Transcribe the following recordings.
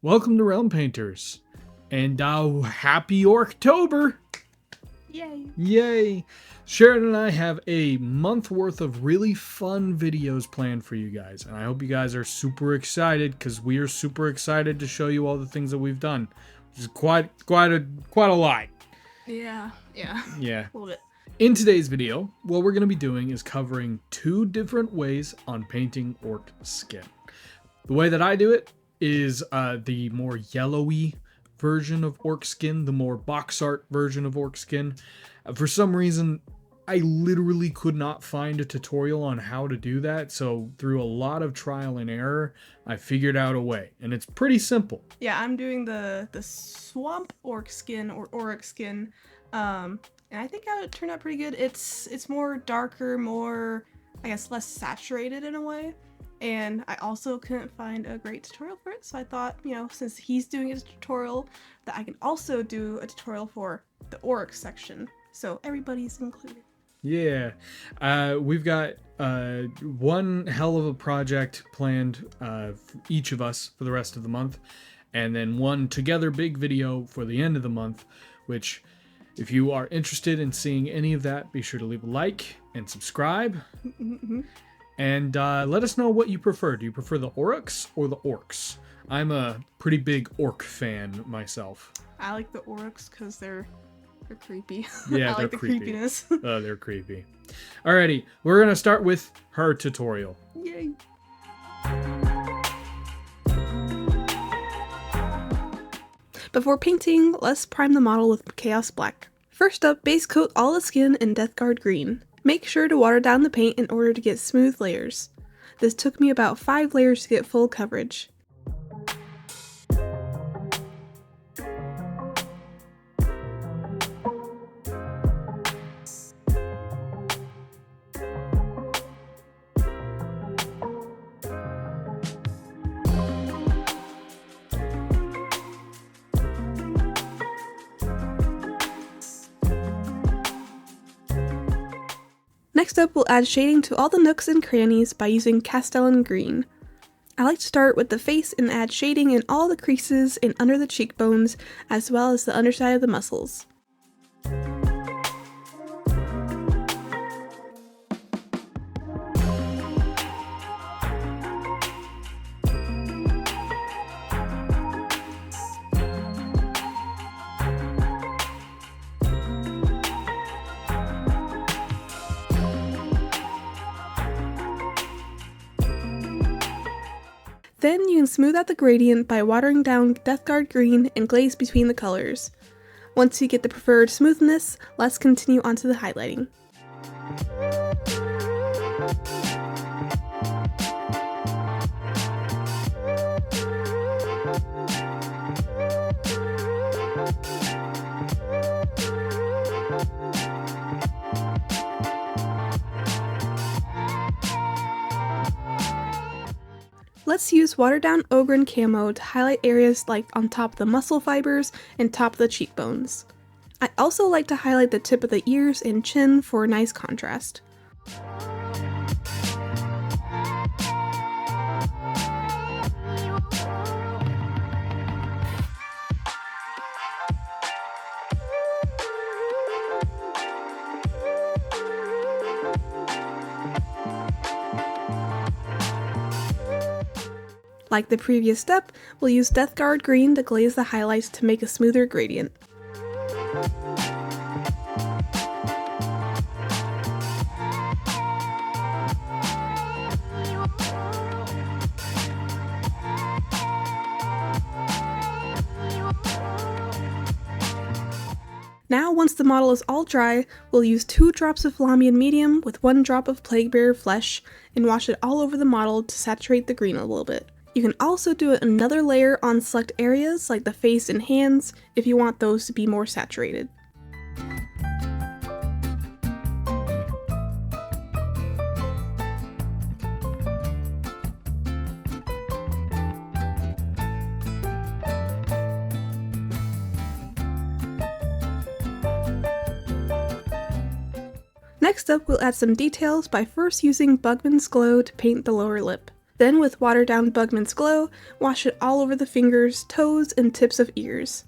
Welcome to Realm Painters, and happy Orktober! Yay! Yay! Sharon and I have a month worth of really fun videos planned for you guys, and I hope you guys are super excited because we are super excited to show you all the things that we've done, which is quite a lot. Yeah. Yeah. A little bit. In today's video, what we're going to be doing is covering two different ways on painting orc skin. The way that I do it is the more yellowy version of orc skin, the more box art version of orc skin. For some reason, I literally could not find a tutorial on how to do that, so through a lot of trial and error, I figured out a way, and it's pretty simple. Yeah, I'm doing the swamp orc skin or orc skin, and I think it turned out pretty good. It's more darker, more, I guess, less saturated in a way. And I also couldn't find a great tutorial for it, so I thought, since he's doing a tutorial, that I can also do a tutorial for the orc section, so everybody's included. Yeah, we've got one hell of a project planned for each of us for the rest of the month, and then one together big video for the end of the month, which, if you are interested in seeing any of that, be sure to leave a like and subscribe. And let us know what you prefer. Do you prefer the orcs or the orcs? I'm a pretty big orc fan myself. I like the orcs because they're creepy. Yeah, I like the creepy. creepiness. Oh, they're creepy. Alrighty, we're gonna start with her tutorial. Yay! Before painting, let's prime the model with Chaos Black. First up, base coat all the skin in Death Guard Green. Make sure to water down the paint in order to get smooth layers. This took me about 5 layers to get full coverage. Next up, we'll add shading to all the nooks and crannies by using Castellan Green. I like to start with the face and add shading in all the creases and under the cheekbones, as well as the underside of the muscles. Then you can smooth out the gradient by watering down Death Guard Green and glaze between the colors. Once you get the preferred smoothness, let's continue on to the highlighting. Let's use watered down Ogren Camo to highlight areas like on top of the muscle fibers and top of the cheekbones. I also like to highlight the tip of the ears and chin for a nice contrast. Like the previous step, we'll use Death Guard Green to glaze the highlights to make a smoother gradient. Now, once the model is all dry, we'll use 2 drops of Flambian Medium with 1 drop of Plaguebearer Flesh and wash it all over the model to saturate the green a little bit. You can also do another layer on select areas like the face and hands if you want those to be more saturated. Next up, we'll add some details by first using Bugman's Glow to paint the lower lip. Then with watered down Bugman's Glow, wash it all over the fingers, toes, and tips of ears.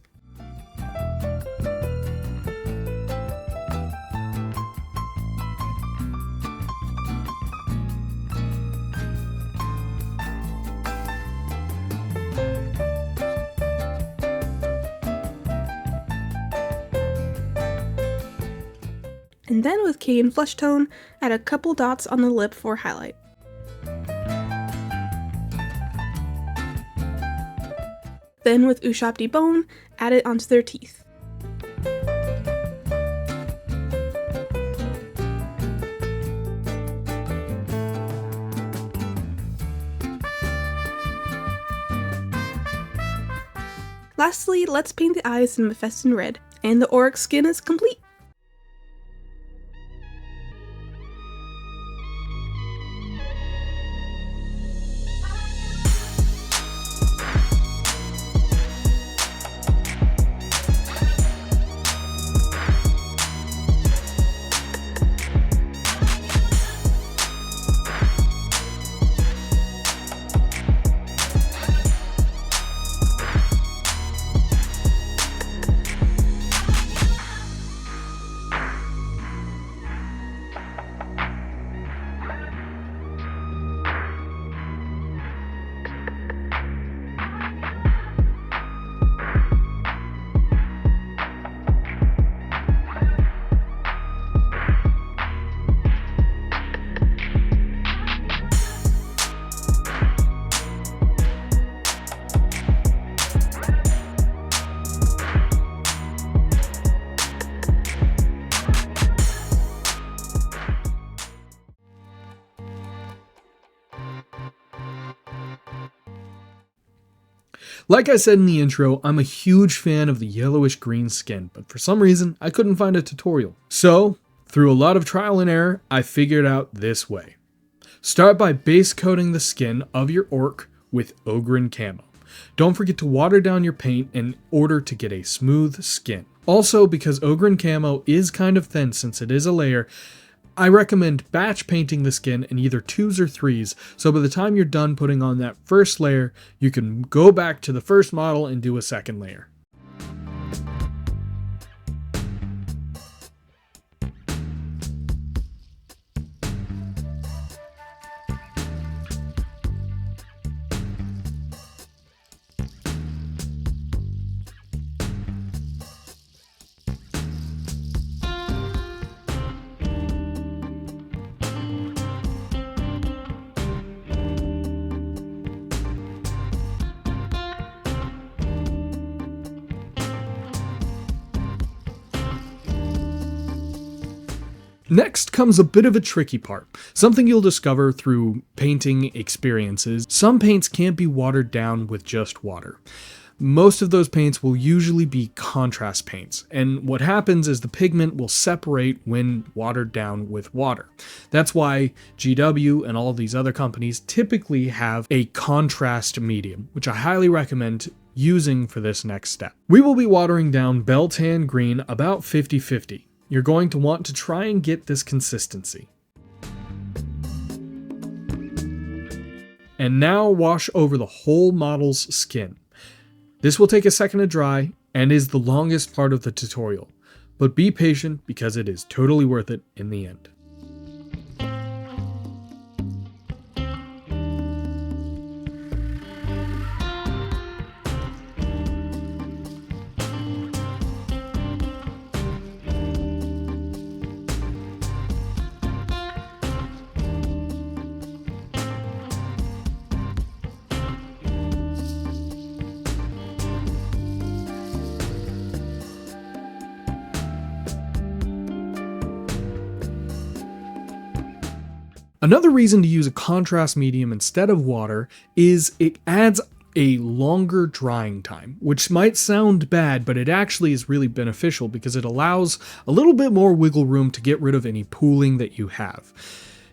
And then with Cayenne Flesh Tone, add a couple dots on the lip for highlight. Then with Ushapti Bone, add it onto their teeth. Lastly, let's paint the eyes in Mephiston Red, and the Ork Skin is complete! Like I said in the intro, I'm a huge fan of the yellowish green skin, but for some reason, I couldn't find a tutorial. So, through a lot of trial and error, I figured out this way. Start by base coating the skin of your orc with Ogryn Camo. Don't forget to water down your paint in order to get a smooth skin. Also, because Ogryn Camo is kind of thin since it is a layer, I recommend batch painting the skin in either 2s or 3s, so by the time you're done putting on that first layer, you can go back to the first model and do a second layer. Next comes a bit of a tricky part, something you'll discover through painting experiences. Some paints can't be watered down with just water. Most of those paints will usually be contrast paints, and what happens is the pigment will separate when watered down with water. That's why GW and all of these other companies typically have a contrast medium, which I highly recommend using for this next step. We will be watering down Beltan Green about 50-50. You're going to want to try and get this consistency. And now wash over the whole model's skin. This will take a second to dry and is the longest part of the tutorial, but be patient because it is totally worth it in the end. Another reason to use a contrast medium instead of water is it adds a longer drying time, which might sound bad, but it actually is really beneficial because it allows a little bit more wiggle room to get rid of any pooling that you have.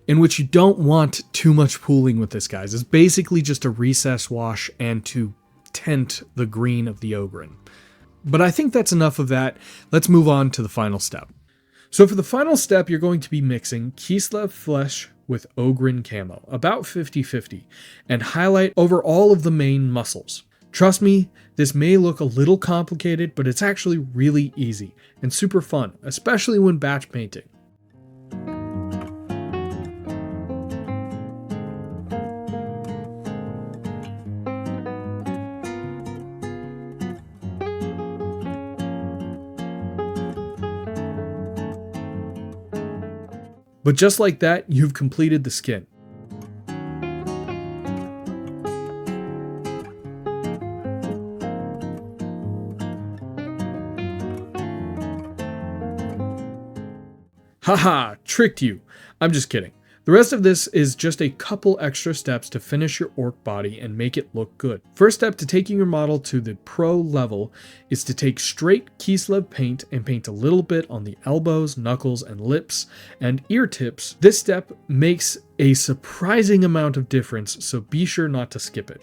In which you don't want too much pooling with this, guys. It's basically just a recess wash and to tint the green of the Ogryn. But I think that's enough of that. Let's move on to the final step. So for the final step, you're going to be mixing Kislev Flesh with Ogrin camo, about 50-50, and highlight over all of the main muscles. Trust me, this may look a little complicated, but it's actually really easy and super fun, especially when batch painting. But just like that, you've completed the skin. Haha, tricked you. I'm just kidding. The rest of this is just a couple extra steps to finish your orc body and make it look good. First step to taking your model to the pro level is to take straight Kislev paint and paint a little bit on the elbows, knuckles, and lips and ear tips. This step makes a surprising amount of difference, so be sure not to skip it.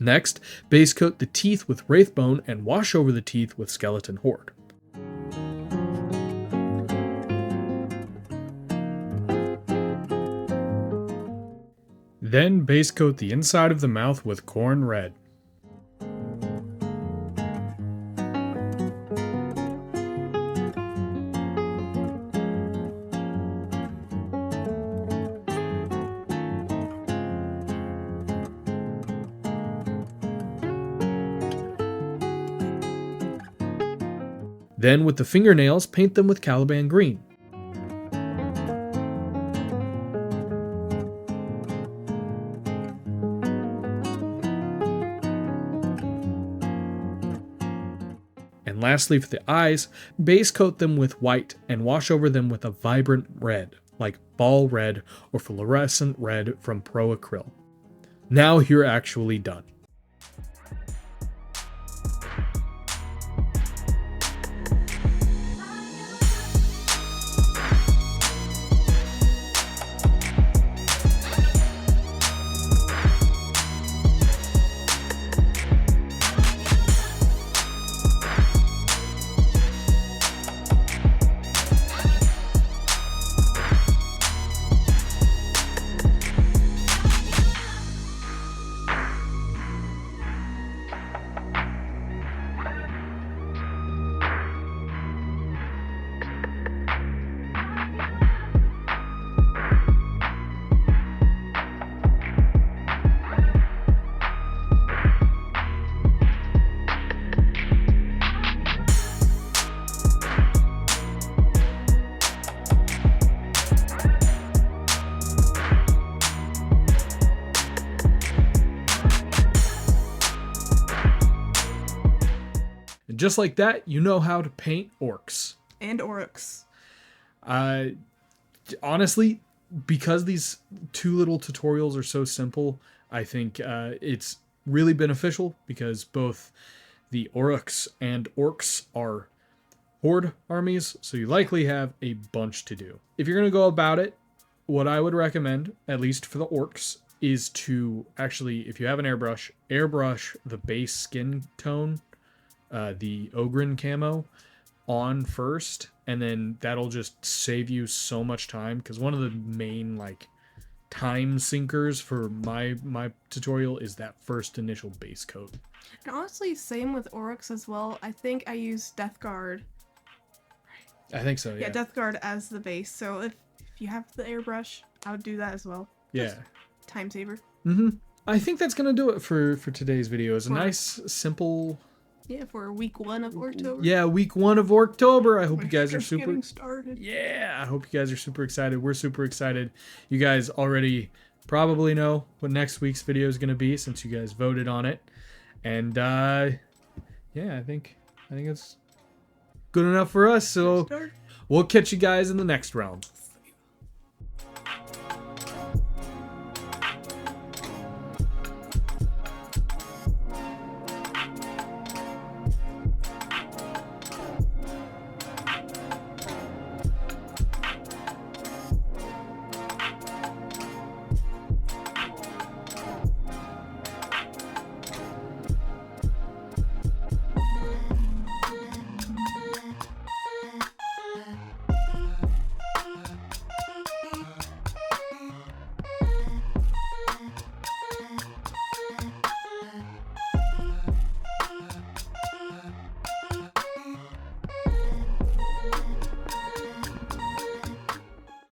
Next, base coat the teeth with Wraithbone and wash over the teeth with Skeleton Horde. Then base coat the inside of the mouth with Khorne Red. Then with the fingernails, paint them with Caliban Green. And lastly, for the eyes, base coat them with white and wash over them with a vibrant red, like ball red or fluorescent red from Pro Acryl. Now you're actually done. And just like that, you know how to paint orcs. And orcs. Honestly, because these two little tutorials are so simple, I think it's really beneficial because both the orcs and orcs are horde armies, so you likely have a bunch to do. If you're going to go about it, what I would recommend, at least for the orcs, is to actually, if you have an airbrush the base skin tone, the Ogrin camo, on first, and then that'll just save you so much time, because one of the main time sinkers for my tutorial is that first initial base coat. And honestly, same with orcs as well. I think I use Death Guard. I think so, yeah. Yeah, Death Guard as the base. So if you have the airbrush, I would do that as well. Yeah. Just time saver. I think that's gonna do it for today's video. It's a nice, simple... Yeah, for week 1 of Orctober. Yeah, week 1 of Orktober. I hope you guys are super... getting started. Yeah, I hope you guys are super excited. We're super excited. You guys already probably know what next week's video is going to be since you guys voted on it. And, yeah, I think it's good enough for us. So we'll catch you guys in the next round.